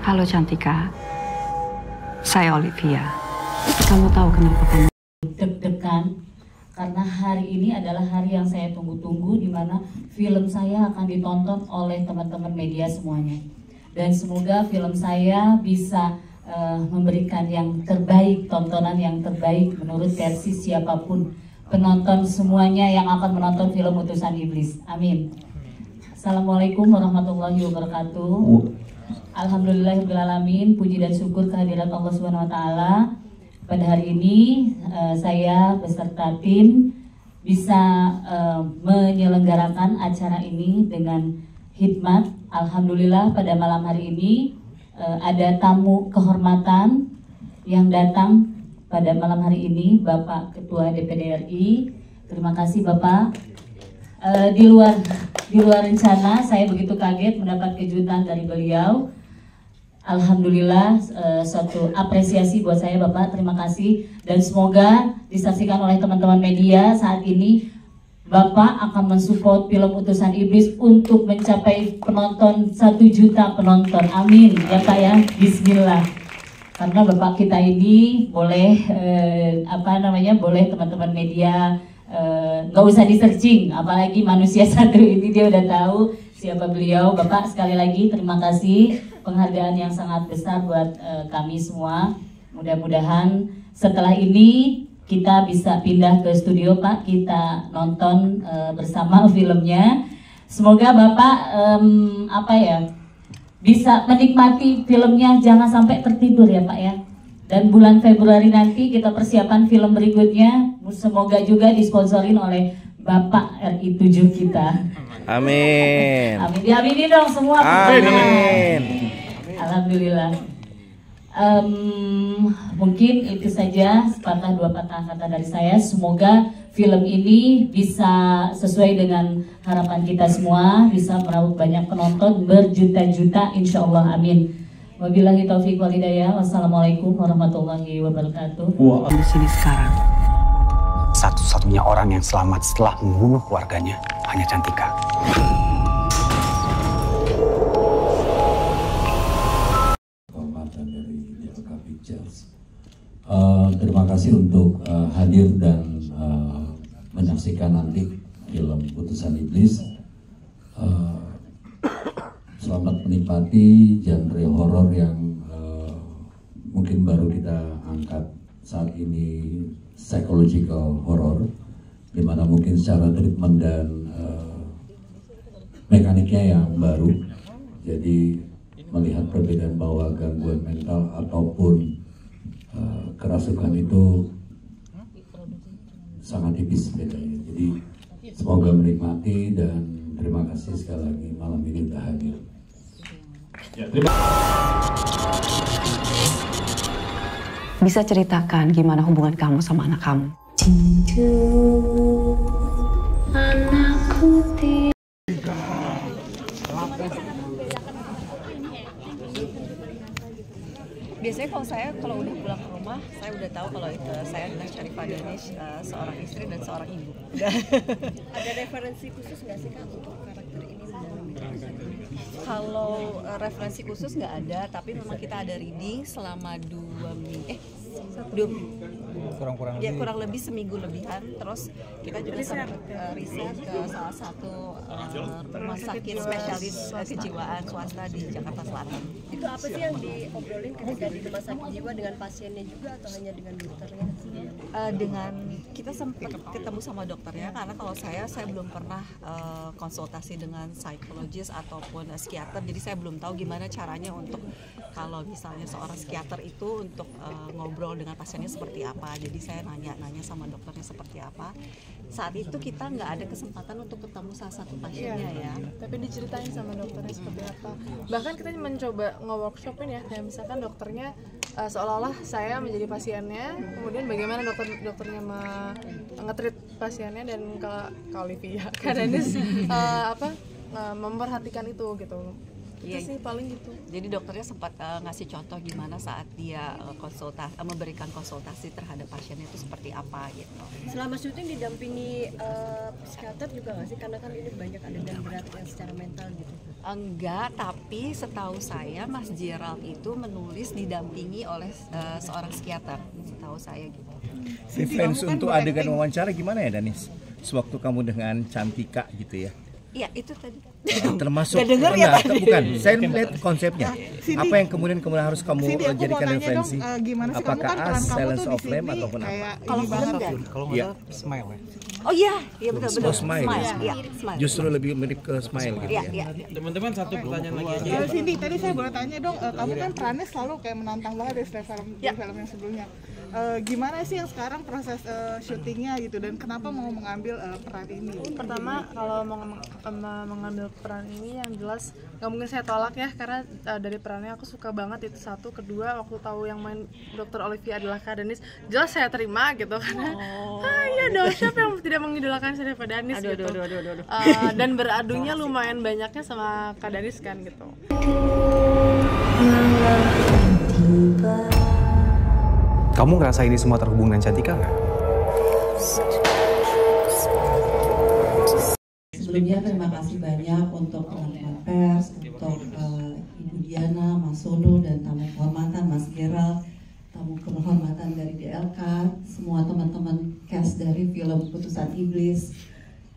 Halo Cantika, saya Olivia. Kamu tahu kenapa kamu deg-degan? Karena hari ini adalah hari yang saya tunggu-tunggu, di mana film saya akan ditonton oleh teman-teman media semuanya. Dan semoga film saya bisa memberikan yang terbaik, tontonan yang terbaik menurut versi siapapun penonton semuanya yang akan menonton film Utusan Iblis. Amin. Assalamualaikum warahmatullahi wabarakatuh. Alhamdulillahirrahmanirrahim. Puji dan syukur kehadirat Allah Subhanahu wa Ta'ala. Pada hari ini saya beserta tim bisa menyelenggarakan acara ini dengan hikmat. Alhamdulillah pada malam hari ini ada tamu kehormatan yang datang pada malam hari ini, Bapak Ketua DPD RI. Terima kasih Bapak. Di luar rencana, saya begitu kaget mendapat kejutan dari beliau. Alhamdulillah, suatu apresiasi buat saya Bapak, terima kasih. Dan semoga disaksikan oleh teman-teman media saat ini, Bapak akan mensupport film Utusan Iblis untuk mencapai penonton 1 juta penonton. Amin ya Pak ya, bismillah. Karena Bapak kita ini boleh, boleh teman-teman media nggak usah di searching, apalagi manusia satu ini dia udah tahu siapa beliau. Bapak sekali lagi terima kasih, penghargaan yang sangat besar buat kami semua. Mudah-mudahan setelah ini kita bisa pindah ke studio Pak, kita nonton bersama filmnya. Semoga Bapak bisa menikmati filmnya, jangan sampai tertidur ya Pak ya. Dan bulan Februari nanti kita persiapan film berikutnya, semoga juga disponsorin oleh Bapak RI 7 kita. Amin. Amin, diaminin dong semua. Amin. Alhamdulillah. Mungkin itu saja sepatah dua patah kata dari saya. Semoga film ini bisa sesuai dengan harapan kita semua, bisa meraup banyak penonton berjuta-juta, insya Allah. Amin. Wabillahi taufiq wal hidayah. Wassalamualaikum warahmatullahi wabarakatuh. di sini sekarang? Satu-satunya orang yang selamat setelah membunuh keluarganya hanya Cantika. Kehormatan dari DLK Pictures. Terima kasih untuk hadir dan menyaksikan nanti film Utusan Iblis. Selamat menikmati genre horor yang mungkin baru kita angkat saat ini, psychological horror, dimana mungkin secara treatment dan mekaniknya yang baru. Jadi melihat perbedaan bahwa gangguan mental ataupun kerasukan itu sangat tipis bedanya. Jadi semoga menikmati dan terima kasih sekali lagi malam ini sudah hadir. Bisa ceritakan gimana hubungan kamu sama anak kamu? Biasanya kalau udah pulang ke rumah, saya udah tahu kalau itu saya adalah Syarifah Danish, seorang istri dan seorang ibu. Ada referensi khusus nggak sih Kak untuk karakter ini? Kalau referensi khusus nggak ada, tapi memang kita ada reading selama 2 minggu, kurang lebih seminggu lebihan. Terus kita juga sempat riset ke salah satu rumah sakit spesialis kejiwaan swasta di Jakarta Selatan. Itu apa sih yang diobrolin ketika di rumah sakit jiwa, dengan pasiennya juga atau hanya dengan dokternya? Dengan kita sempat ketemu sama dokternya, karena kalau saya belum pernah konsultasi dengan psikologis ataupun psikiater, jadi saya belum tahu gimana caranya untuk kalau misalnya seorang psikiater itu untuk ngobrol dengan pasiennya seperti apa. Jadi saya nanya sama dokternya seperti apa. Saat itu kita nggak ada kesempatan untuk ketemu salah satu pasiennya ya. Tapi diceritain sama dokternya seperti apa. Bahkan kita mencoba nge-workshopin ya, kayak misalkan dokternya seolah-olah saya menjadi pasiennya, kemudian bagaimana dokternya nge-treat pasiennya, dan kalau Olivia kan Dennis memperhatikan itu gitu. Itu sih paling gitu. Jadi dokternya sempat ngasih contoh gimana saat dia memberikan konsultasi terhadap pasiennya itu seperti apa gitu. Selama syuting didampingi psikiater juga nggak sih? Karena kan ini banyak adegan berat yang secara mental gitu. Enggak, tapi setahu saya Mas Gerald itu menulis didampingi oleh seorang psikiater, setahu saya gitu. Referensi untuk adegan wawancara gimana ya Danis? Sewaktu kamu dengan Cantika gitu ya? Iya itu tadi. Termasuk bukan. Saya melihat konsepnya. Apa yang kemudian harus kamu jadikan referensi? Apakah As, Silence of Lamb ataupun apa? Kalau film enggak? Kalau nggak Smile ya. Oh iya betul. Oh, Smile. Iya, Smile. Justru lebih mirip ke Smile gitu ya. Iya. Teman-teman satu pertanyaan lagi aja. Cindy, tadi saya boleh tanya dong, kamu kan perannya selalu kayak menantang banget di film yang sebelumnya. Gimana sih yang sekarang proses syutingnya gitu, dan kenapa mau mengambil peran ini? Pertama, kalau mau mengambil peran ini yang jelas nggak mungkin saya tolak ya, karena dari perannya aku suka banget itu satu. Kedua, waktu tahu yang main Dr. Olivia adalah Kak Danis, jelas saya terima gitu, karena ya dong, siapa yang tidak mengidolakan saya daripada Danis gitu. Dan beradunya lumayan banyaknya sama Kak Danis kan gitu. Kamu ngerasa ini semua terhubung dengan Cantika nggak? Sebelumnya terima kasih banyak untuk teman-teman pers, untuk Ibu Diana, Mas Sono, dan tamu kehormatan Mas Gerald, tamu kehormatan dari DLK, semua teman-teman cast dari film Putusan Iblis.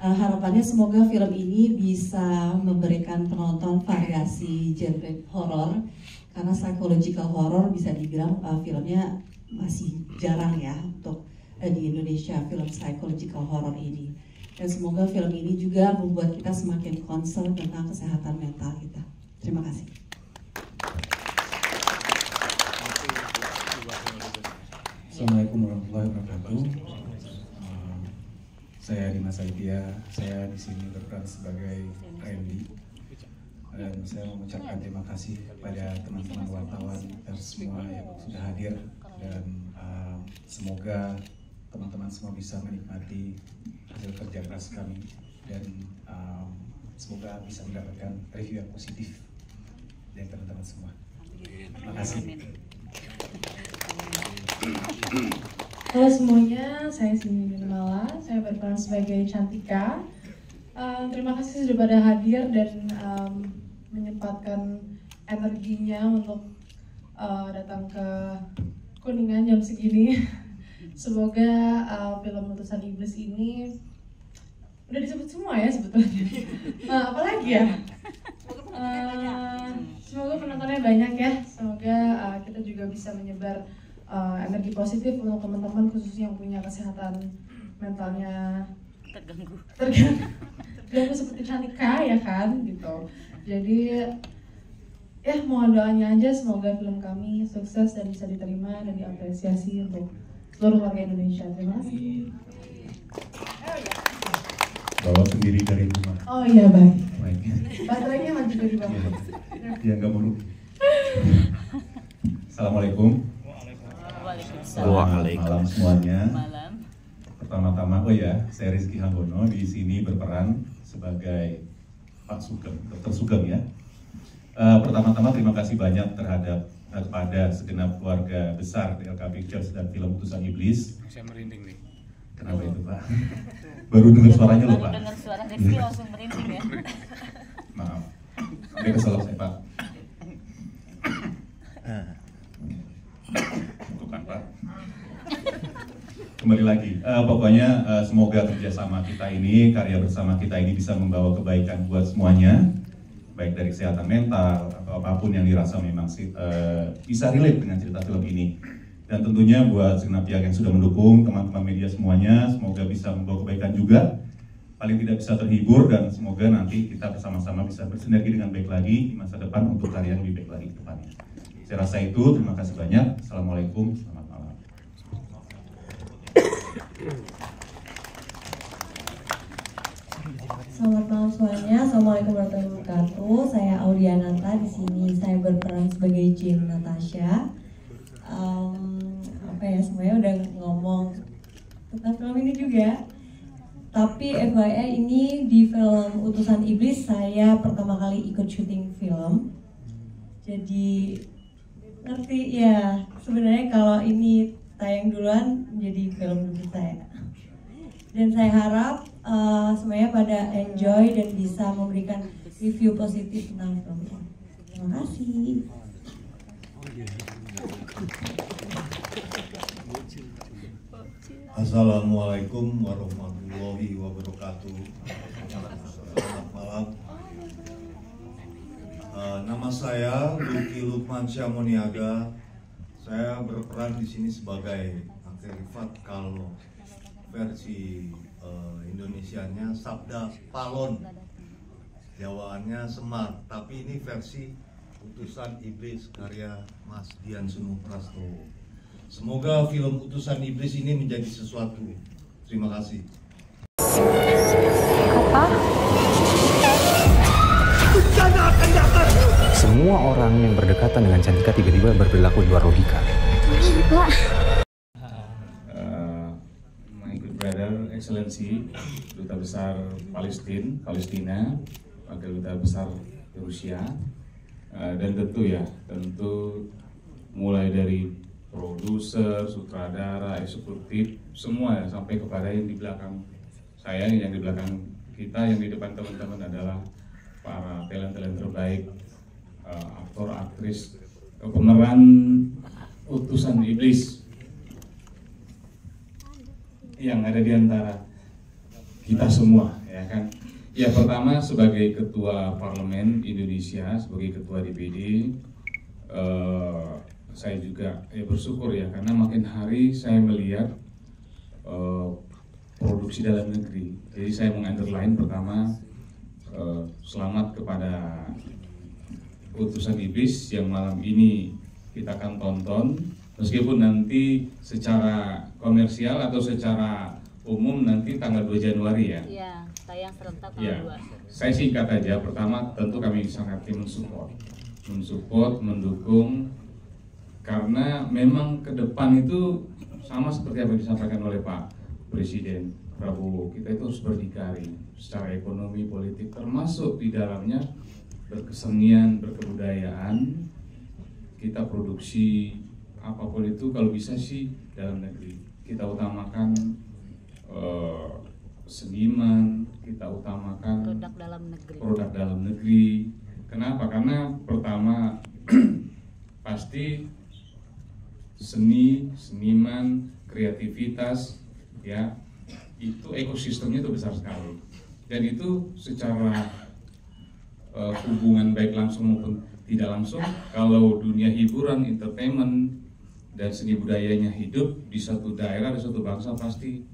Harapannya semoga film ini bisa memberikan penonton variasi genre horor, karena psychological horror bisa dibilang filmnya masih jarang ya untuk di Indonesia, film psychological horror ini. Dan semoga film ini juga membuat kita semakin concern tentang kesehatan mental kita. Terima kasih. Assalamualaikum warahmatullahi wabarakatuh. Saya Dimas Aitia, saya di sini berperan sebagai Randy. Dan saya mengucapkan terima kasih kepada teman-teman wartawan pers semua yang sudah hadir, dan semoga teman-teman semua bisa menikmati hasil kerja keras kami, dan semoga bisa mendapatkan review yang positif dari teman-teman semua. Terima kasih. Halo semuanya, saya Cindy Nirmala, saya berperan sebagai Cantika. Terima kasih sudah pada hadir dan menyempatkan energinya untuk datang ke Kuningan jam segini. Semoga film Putusan Iblis ini udah disebut semua ya sebetulnya. Apalagi ya? Semoga penontonnya banyak ya. Semoga kita juga bisa menyebar energi positif untuk teman-teman, khususnya yang punya kesehatan mentalnya terganggu seperti Cantika ya kan gitu. Jadi ya mohon doanya aja, semoga film kami sukses dan bisa diterima dan diapresiasi untuk seluruh warga Indonesia. Terima kasih. Bawa sendiri dari rumah. Oh iya baik. Baterainya maju dari bawah. Ya nggak buruk. Assalamualaikum. Selamat malam semuanya. Pertama-tama, saya Rizky Hanggono, di sini berperan sebagai Pak Sugeng, Dr. Sugeng ya. Pertama-tama terima kasih banyak kepada segenap keluarga besar DLK Pictures dan film Putusan Iblis. Saya merinding nih. Kenapa itu Pak? Baru dengar suaranya loh Pak. Baru dengar suara Rizky langsung merinding ya. Maaf, sampai kesel saya Pak. Bukan Pak. Kembali lagi, pokoknya semoga kerjasama kita ini, karya bersama kita ini bisa membawa kebaikan buat semuanya, baik dari kesehatan mental atau apapun yang dirasa memang bisa relate dengan cerita film ini. Dan tentunya buat segenap pihak yang sudah mendukung, teman-teman media semuanya, semoga bisa membawa kebaikan juga, paling tidak bisa terhibur, dan semoga nanti kita bersama-sama bisa bersinergi dengan baik lagi di masa depan untuk karya yang lebih baik lagi ke depannya. Saya rasa itu, terima kasih banyak. Assalamualaikum, selamat malam. Selamat malam semuanya. Assalamualaikum warahmatullahi wabarakatuh. Saya Audiananta, di sini saya berperan sebagai Jane Natasha. Semuanya udah ngomong tentang film ini juga. Tapi FYI ini di film Utusan Iblis saya pertama kali ikut syuting film. Jadi ngerti ya, sebenarnya kalau ini tayang duluan menjadi film debut saya. Dan saya harap semuanya pada enjoy dan bisa memberikan review positif tentang film ini. Terima kasih. Assalamualaikum warahmatullahi wabarakatuh. Selamat malam. Nama saya Luki Lukman Syamoniaga. Saya berperan di sini sebagai Akhirifat kalau versi Indonesianya Sabda Palon, Jawaannya Semar. Tapi ini versi Utusan Iblis karya Mas Dian Sunuprasto. Semoga film Utusan Iblis ini menjadi sesuatu. Terima kasih. Semua orang yang berdekatan dengan Cantika tiba-tiba berperilaku di luar logika. My good brother, Excellency, Duta Besar Palestina, Wakil Duta Besar Rusia, dan tentu mulai dari produser, sutradara, eksekutif, semua ya, sampai kepada yang di belakang saya, yang di belakang kita, yang di depan teman-teman adalah para talent-talent terbaik, aktor, aktris, pemeran Utusan Iblis yang ada di antara kita semua, ya kan? Ya, pertama sebagai Ketua Parlemen Indonesia, sebagai Ketua DPD, saya juga bersyukur ya, karena makin hari saya melihat produksi dalam negeri. Jadi saya meng-underline pertama selamat kepada Utusan Iblis yang malam ini kita akan tonton, meskipun nanti secara komersial atau secara umum nanti tanggal 2 Januari ya. Iya, tayang serentak tanggal 2. Saya singkat aja, pertama tentu kami sangat mensupport, mendukung, karena memang ke depan itu sama seperti apa yang disampaikan oleh Pak Presiden Prabowo, kita itu harus berdikari secara ekonomi, politik, termasuk di dalamnya berkesenian, berkebudayaan. Kita produksi apapun itu kalau bisa sih dalam negeri. Kita utamakan seniman, kita utamakan produk dalam negeri. Kenapa? Karena pertama pasti seniman, kreativitas, ya, itu ekosistemnya itu besar sekali, dan itu secara hubungan baik langsung maupun tidak langsung, kalau dunia hiburan, entertainment, dan seni budayanya hidup di satu daerah, di satu bangsa, pasti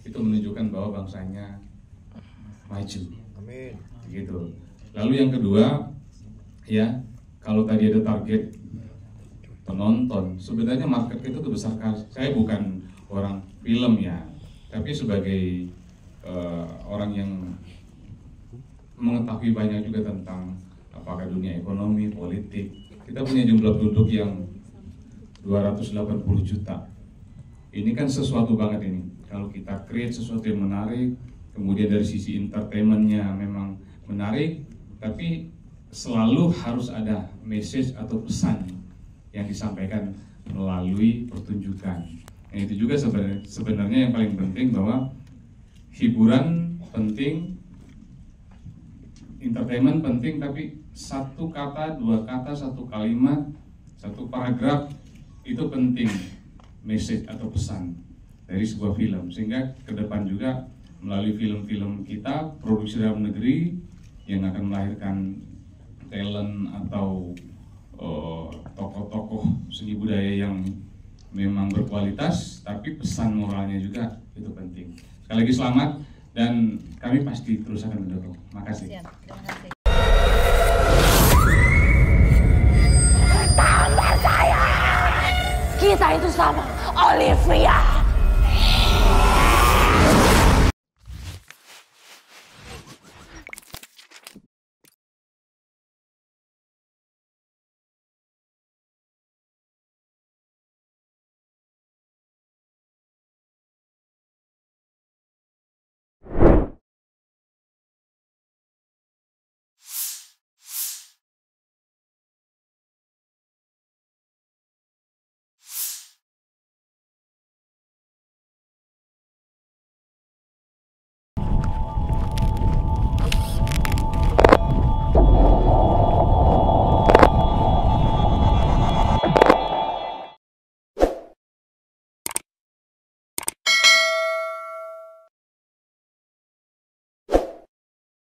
itu menunjukkan bahwa bangsanya maju. Amin. Gitu. Lalu yang kedua, ya, kalau tadi ada target penonton, sebenarnya market itu tuh besar sekali. Saya bukan orang film ya, tapi sebagai orang yang mengetahui banyak juga tentang apakah dunia ekonomi, politik, kita punya jumlah penduduk yang 280 juta. Ini kan sesuatu banget ini. Kalau kita create sesuatu yang menarik, kemudian dari sisi entertainmentnya memang menarik, tapi selalu harus ada message atau pesan yang disampaikan melalui pertunjukan. Nah, itu juga sebenarnya yang paling penting, bahwa hiburan penting, entertainment penting, tapi satu kata, dua kata, satu kalimat, satu paragraf itu penting, message atau pesan dari sebuah film. Sehingga ke depan juga melalui film-film kita, produksi dalam negeri yang akan melahirkan talent atau tokoh-tokoh seni budaya yang memang berkualitas, tapi pesan moralnya juga itu penting. Sekali lagi selamat, dan kami pasti terus akan mendukung. Makasih. Siap, terima kasih. Tambah saya, kita itu sama Olivia.